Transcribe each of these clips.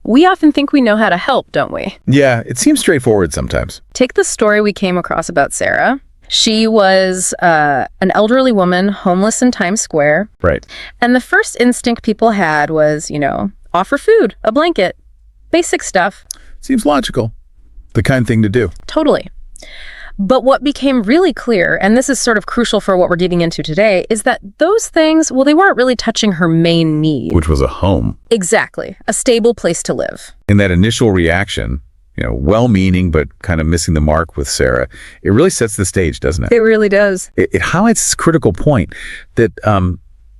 We often think we know how to help, don't we? Yeah, it seems straightforward sometimes. Take the story we came across about Sarah. She was an elderly woman, homeless in Times Square. Right. And the first instinct people had was, offer food, a blanket, basic stuff. Seems logical. The kind thing to do. Totally. But what became really clear, and this is sort of crucial for what we're digging into today, is that those things, well, they weren't really touching her main need. Which was a home. Exactly. A stable place to live. In that initial reaction, well-meaning but kind of missing the mark with Sarah, it really sets the stage, doesn't it? It really does. It highlights this critical point that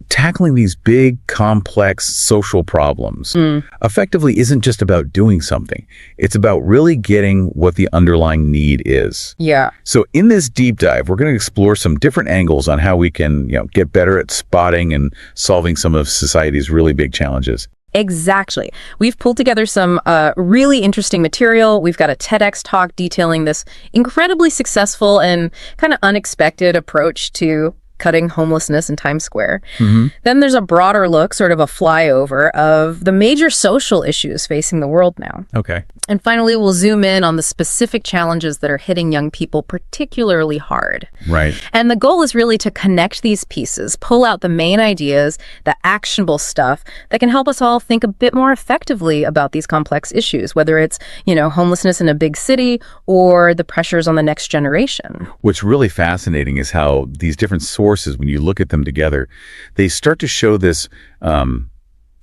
tackling these big, complex social problems effectively isn't just about doing something. It's about really getting what the underlying need is. Yeah. So in this deep dive, we're going to explore some different angles on how we can, get better at spotting and solving some of society's really big challenges. Exactly. We've pulled together some really interesting material. We've got a TEDx talk detailing this incredibly successful and kind of unexpected approach to cutting homelessness in Times Square. Then there's a broader look, sort of a flyover of the major social issues facing the world now. Okay. And finally, we'll zoom in on the specific challenges that are hitting young people particularly hard. Right. And the goal is really to connect these pieces, pull out the main ideas, the actionable stuff that can help us all think a bit more effectively about these complex issues, whether it's, homelessness in a big city or the pressures on the next generation. What's really fascinating is how these different sources, when you look at them together, they start to show this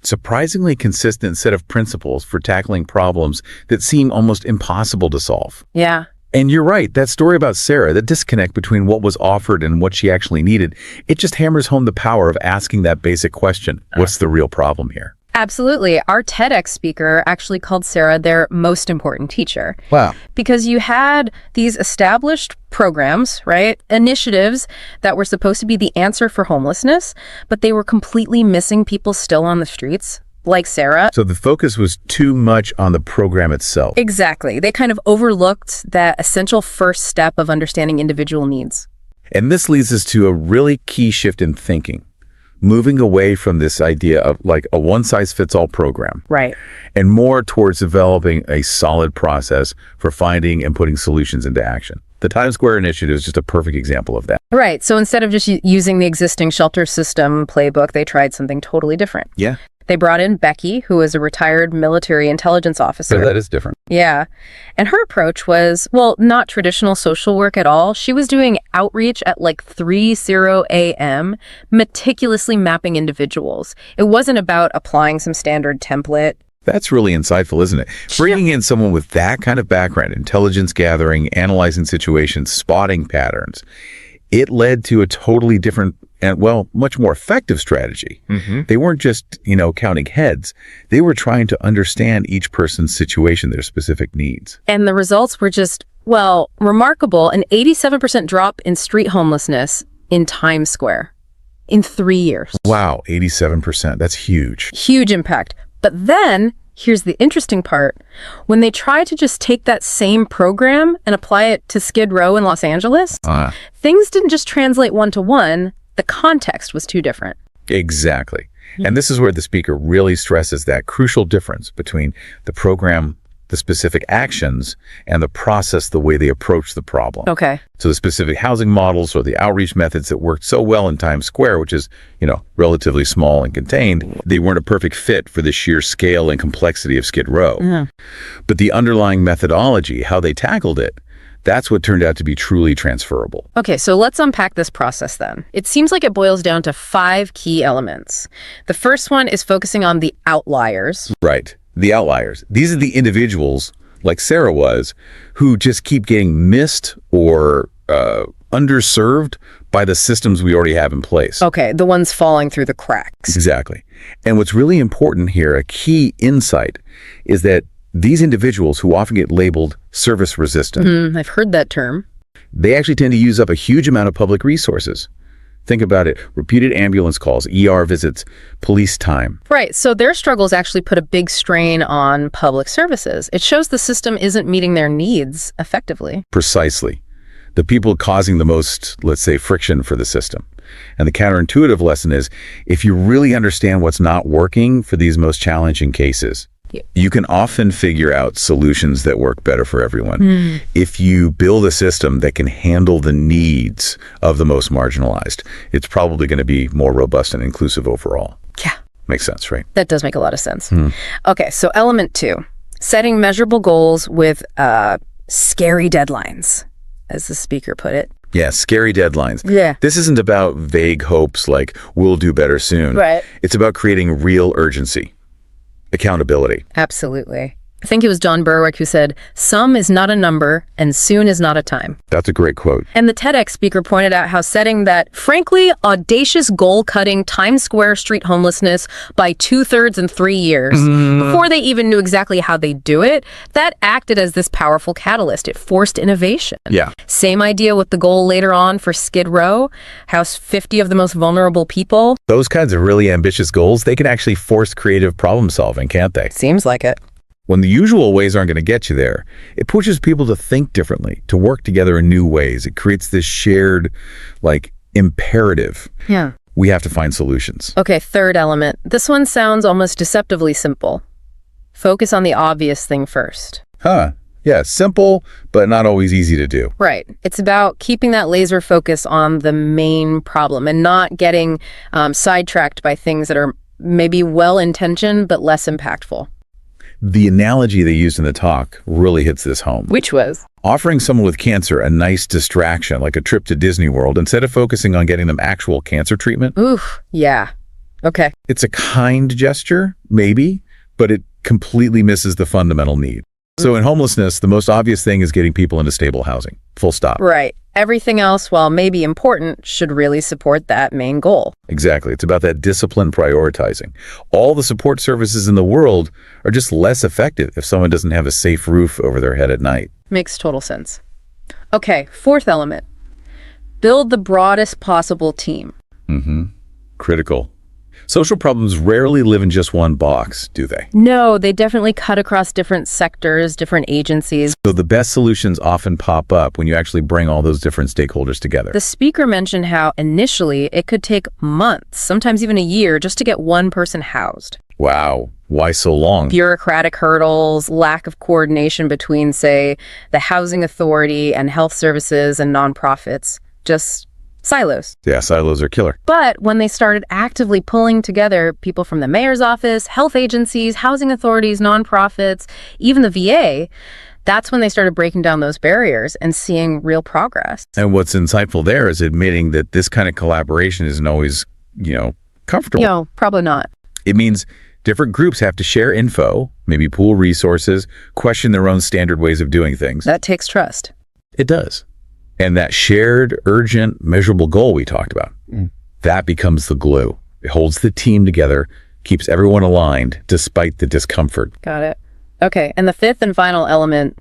surprisingly consistent set of principles for tackling problems that seem almost impossible to solve. Yeah. And you're right, that story about Sarah, the disconnect between what was offered and what she actually needed, it just hammers home the power of asking that basic question, what's the real problem here? Absolutely. Our TEDx speaker actually called Sarah their most important teacher. Wow. Because you had these established programs, right? Initiatives that were supposed to be the answer for homelessness, but they were completely missing people still on the streets, like Sarah. So the focus was too much on the program itself. Exactly. They kind of overlooked that essential first step of understanding individual needs. And this leads us to a really key shift in thinking. Moving away from this idea of like a one-size-fits-all program. Right. And more towards developing a solid process for finding and putting solutions into action. The Times Square Initiative is just a perfect example of that. Right. So instead of just using the existing shelter system playbook, they tried something totally different. Yeah. They brought in Becky, who is a retired military intelligence officer. So that is different. Yeah. And her approach was, not traditional social work at all. She was doing outreach at like 3:00 a.m., meticulously mapping individuals. It wasn't about applying some standard template. That's really insightful, isn't it? Bringing in someone with that kind of background, intelligence gathering, analyzing situations, spotting patterns, it led to a totally different and, much more effective strategy. They weren't just, counting heads. They were trying to understand each person's situation, their specific needs. And the results were just, remarkable. An 87% drop in street homelessness in Times Square in 3 years. Wow, 87%. That's huge. Huge impact. But then, here's the interesting part. When they tried to just take that same program and apply it to Skid Row in Los Angeles, things didn't just translate one-to-one. The context was too different. Exactly. And this is where the speaker really stresses that crucial difference between the program, the specific actions, and the process, the way they approach the problem. Okay. So the specific housing models or the outreach methods that worked so well in Times Square, which is, relatively small and contained, they weren't a perfect fit for the sheer scale and complexity of Skid Row. But the underlying methodology, how they tackled it, that's what turned out to be truly transferable. Okay, so let's unpack this process then. It seems like it boils down to 5 key elements. The first one is focusing on the outliers. Right. The outliers. These are the individuals, like Sarah was, who just keep getting missed or underserved by the systems we already have in place. Okay, the ones falling through the cracks. Exactly. And what's really important here, a key insight, is that these individuals who often get labeled service resistant, I've heard that term. they actually tend to use up a huge amount of public resources. Think about it. Repeated ambulance calls, ER visits, police time. Right, so their struggles actually put a big strain on public services. It shows the system isn't meeting their needs effectively. Precisely. The people causing the most, let's say, friction for the system. And the counterintuitive lesson is, if you really understand what's not working for these most challenging cases, You can often figure out solutions that work better for everyone if you build a system that can handle the needs of the most marginalized. It's probably going to be more robust and inclusive overall. Yeah. Makes sense, right? That does make a lot of sense. Okay, so element 2, setting measurable goals with scary deadlines, as the speaker put it. Yeah, scary deadlines. Yeah. This isn't about vague hopes like we'll do better soon. Right. It's about creating real urgency, accountability. Absolutely. I think it was John Berwick who said, "Some is not a number and soon is not a time." That's a great quote. And the TEDx speaker pointed out how setting that, frankly, audacious goal cutting Times Square street homelessness by 2/3 in 3 years, before they even knew exactly how they do it, that acted as this powerful catalyst. It forced innovation. Yeah. Same idea with the goal later on for Skid Row, house 50 of the most vulnerable people. Those kinds of really ambitious goals, they can actually force creative problem solving, can't they? Seems like it. When the usual ways aren't going to get you there, it pushes people to think differently, to work together in new ways. It creates this shared, imperative. Yeah. We have to find solutions. Okay, third element. This one sounds almost deceptively simple. Focus on the obvious thing first. Yeah, simple, but not always easy to do. Right. It's about keeping that laser focus on the main problem and not getting sidetracked by things that are maybe well-intentioned but less impactful. The analogy they used in the talk really hits this home. Which was? Offering someone with cancer a nice distraction, like a trip to Disney World, instead of focusing on getting them actual cancer treatment. Oof, yeah. Okay. It's a kind gesture, maybe, but it completely misses the fundamental need. So in homelessness, the most obvious thing is getting people into stable housing. Full stop. Right. Everything else, while maybe important, should really support that main goal. Exactly. It's about that disciplined prioritizing. All the support services in the world are just less effective if someone doesn't have a safe roof over their head at night. Makes total sense. Okay, fourth element. Build the broadest possible team. Critical. Social problems rarely live in just one box, do they? No, they definitely cut across different sectors, different agencies. So the best solutions often pop up when you actually bring all those different stakeholders together. The speaker mentioned how initially it could take months, sometimes even a year, just to get one person housed. Wow. Why so long? Bureaucratic hurdles, lack of coordination between, say, the housing authority and health services and nonprofits. Just silos. Yeah, silos are killer. But when they started actively pulling together people from the mayor's office, health agencies, housing authorities, nonprofits, even the VA, that's when they started breaking down those barriers and seeing real progress. And what's insightful there is admitting that this kind of collaboration isn't always, comfortable. Probably not. It means different groups have to share info, maybe pool resources, question their own standard ways of doing things. That takes trust. It does. And that shared, urgent, measurable goal we talked about, that becomes the glue. It holds the team together, keeps everyone aligned despite the discomfort. Got it. Okay, and the fifth and final element,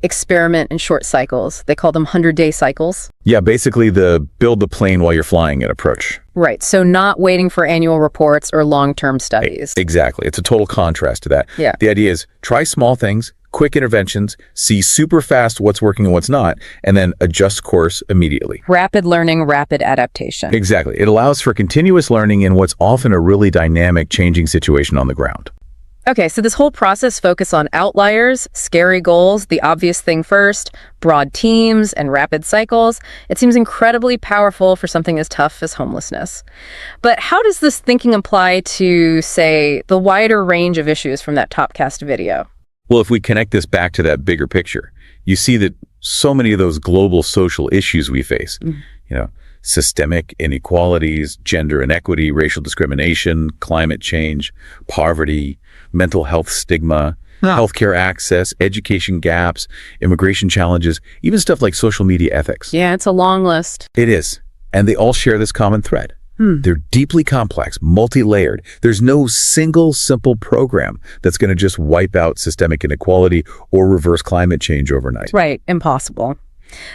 experiment in short cycles. They call them 100-day cycles. Yeah, basically the build the plane while you're flying it approach. Right, so not waiting for annual reports or long-term studies. Exactly. It's a total contrast to that. Yeah. The idea is try small things, quick interventions, see super fast what's working and what's not, and then adjust course immediately. Rapid learning, rapid adaptation. Exactly. It allows for continuous learning in what's often a really dynamic, changing situation on the ground. Okay, so this whole process focuses on outliers, scary goals, the obvious thing first, broad teams, and rapid cycles. It seems incredibly powerful for something as tough as homelessness. But how does this thinking apply to, say, the wider range of issues from that Topcast video? Well, if we connect this back to that bigger picture, you see that so many of those global social issues we face, systemic inequalities, gender inequity, racial discrimination, climate change, poverty, mental health stigma, healthcare access, education gaps, immigration challenges, even stuff like social media ethics. Yeah, it's a long list. It is. And they all share this common thread. They're deeply complex, multi-layered. There's no single simple program that's going to just wipe out systemic inequality or reverse climate change overnight. Right, impossible.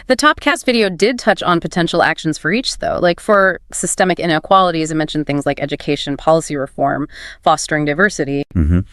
The Topcast video did touch on potential actions for each, though. Like for systemic inequalities, it mentioned things like education, policy reform, fostering diversity. And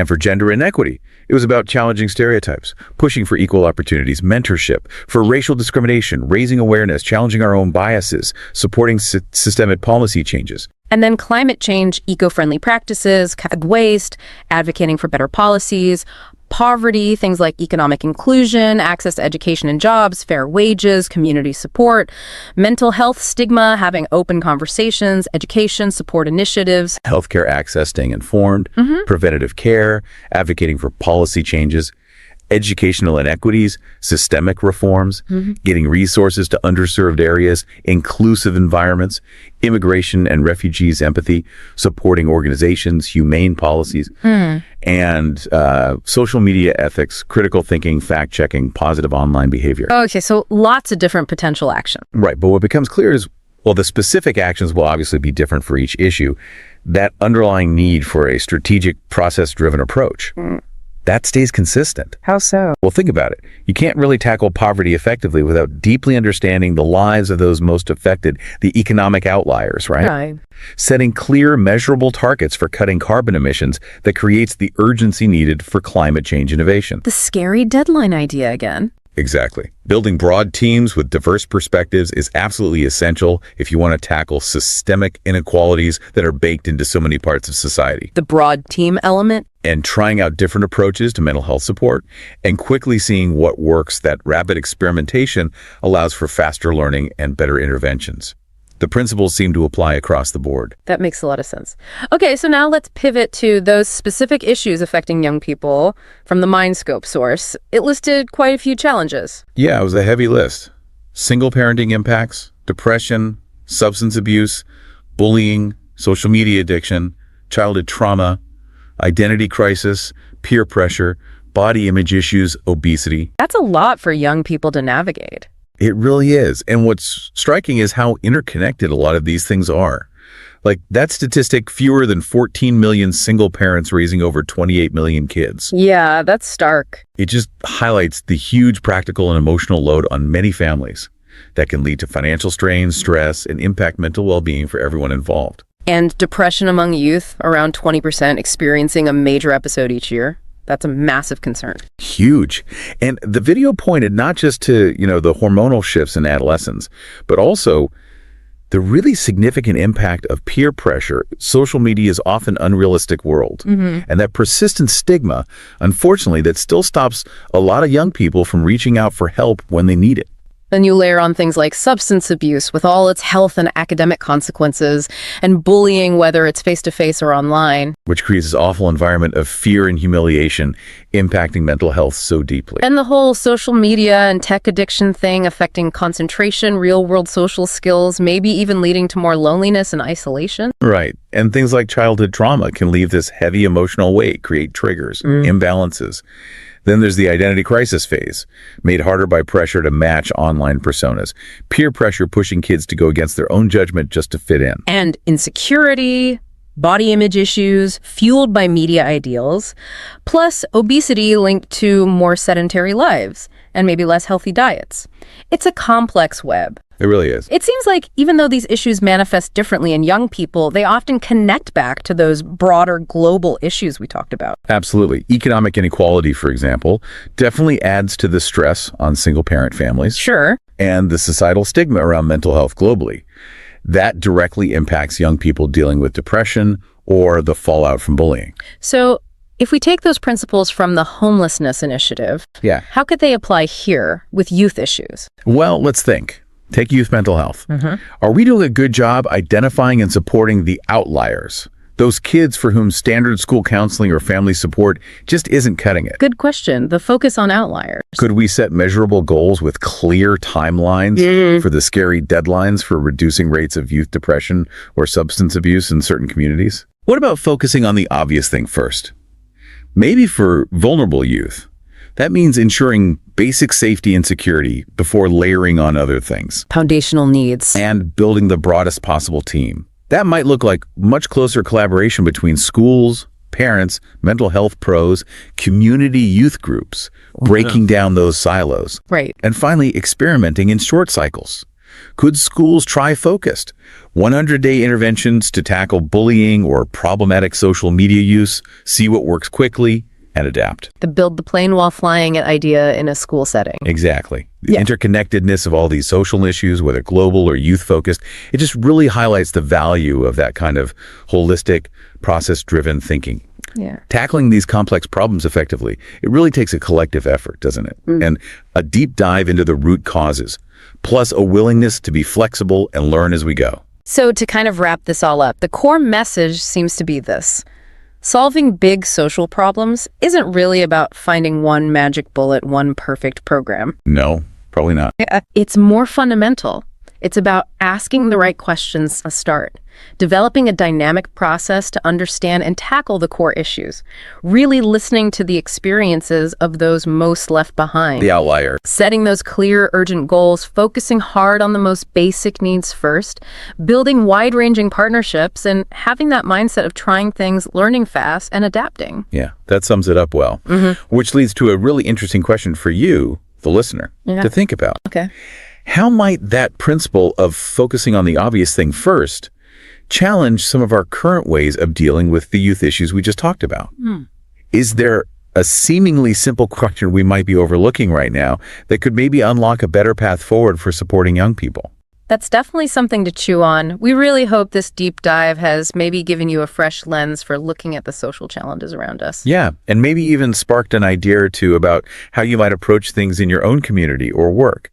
for gender inequity, it was about challenging stereotypes, pushing for equal opportunities, mentorship. For racial discrimination, raising awareness, challenging our own biases, supporting systemic policy changes. And then climate change, eco-friendly practices, cut waste, advocating for better policies, poverty, things like economic inclusion, access to education and jobs, fair wages, community support, mental health stigma, having open conversations, education, support initiatives. Healthcare access, staying informed, preventative care, advocating for policy changes, educational inequities, systemic reforms, getting resources to underserved areas, inclusive environments, immigration and refugees empathy, supporting organizations, humane policies, and social media ethics, critical thinking, fact-checking, positive online behavior. Okay, so lots of different potential action. Right, but what becomes clear is, well, the specific actions will obviously be different for each issue. That underlying need for a strategic, process-driven approach, that stays consistent. How so? Well, think about it. You can't really tackle poverty effectively without deeply understanding the lives of those most affected, the economic outliers, right? Right. Setting clear, measurable targets for cutting carbon emissions that creates the urgency needed for climate change innovation. The scary deadline idea again. Exactly. Building broad teams with diverse perspectives is absolutely essential if you want to tackle systemic inequalities that are baked into so many parts of society. The broad team element. And trying out different approaches to mental health support and quickly seeing what works. That rapid experimentation allows for faster learning and better interventions. The principles seem to apply across the board. That makes a lot of sense. Okay, so now let's pivot to those specific issues affecting young people from the Mindscope source. It listed quite a few challenges. Yeah, it was a heavy list. Single parenting impacts, depression, substance abuse, bullying, social media addiction, childhood trauma, identity crisis, peer pressure, body image issues, obesity. That's a lot for young people to navigate. It really is. And what's striking is how interconnected a lot of these things are. Like that statistic, fewer than 14 million single parents raising over 28 million kids. Yeah, that's stark. It just highlights the huge practical and emotional load on many families that can lead to financial strain, stress, and impact mental well-being for everyone involved. And depression among youth, around 20% experiencing a major episode each year. That's a massive concern. Huge. And the video pointed not just to, the hormonal shifts in adolescence, but also the really significant impact of peer pressure, social media's often unrealistic world, and that persistent stigma, unfortunately, that still stops a lot of young people from reaching out for help when they need it. Then you layer on things like substance abuse with all its health and academic consequences, and bullying, whether it's face-to-face or online. Which creates this awful environment of fear and humiliation, impacting mental health so deeply. And the whole social media and tech addiction thing affecting concentration, real-world social skills, maybe even leading to more loneliness and isolation. Right. And things like childhood trauma can leave this heavy emotional weight, create triggers, imbalances. Then there's the identity crisis phase, made harder by pressure to match online personas. Peer pressure pushing kids to go against their own judgment just to fit in. And insecurity, body image issues, fueled by media ideals, plus obesity linked to more sedentary lives and maybe less healthy diets. It's a complex web. It really is. It seems like even though these issues manifest differently in young people, they often connect back to those broader global issues we talked about. Absolutely. Economic inequality, for example, definitely adds to the stress on single-parent families. Sure. And the societal stigma around mental health globally. That directly impacts young people dealing with depression or the fallout from bullying. So if we take those principles from the homelessness initiative, how could they apply here with youth issues? Well, let's think. Take youth mental health. Are we doing a good job identifying and supporting the outliers? Those kids for whom standard school counseling or family support just isn't cutting it. Good question. The focus on outliers. Could we set measurable goals with clear timelines for the scary deadlines for reducing rates of youth depression or substance abuse in certain communities? What about focusing on the obvious thing first? Maybe for vulnerable youth, that means ensuring basic safety and security before layering on other things. Foundational needs. And building the broadest possible team. That might look like much closer collaboration between schools, parents, mental health pros, community youth groups, breaking down those silos. Right. And finally, experimenting in short cycles. Could schools try focused 100-day interventions to tackle bullying or problematic social media use, see what works quickly, and adapt. The build the plane while flying it idea in a school setting. Exactly. The Yeah. interconnectedness of all these social issues, whether global or youth-focused, it just really highlights the value of that kind of holistic, process-driven thinking. Yeah. Tackling these complex problems effectively, it really takes a collective effort, doesn't it? And a deep dive into the root causes, plus a willingness to be flexible and learn as we go. So to kind of wrap this all up, the core message seems to be this. Solving big social problems isn't really about finding one magic bullet, one perfect program. No, probably not. It's more fundamental. It's about asking the right questions to start, developing a dynamic process to understand and tackle the core issues, really listening to the experiences of those most left behind. The outlier. Setting those clear, urgent goals, focusing hard on the most basic needs first, building wide-ranging partnerships, and having that mindset of trying things, learning fast, and adapting. Yeah, that sums it up well. Which leads to a really interesting question for you, the listener, to think about. Okay. How might that principle of focusing on the obvious thing first challenge some of our current ways of dealing with the youth issues we just talked about? Is there a seemingly simple question we might be overlooking right now that could maybe unlock a better path forward for supporting young people? That's definitely something to chew on. We really hope this deep dive has maybe given you a fresh lens for looking at the social challenges around us. Yeah, and maybe even sparked an idea or two about how you might approach things in your own community or work.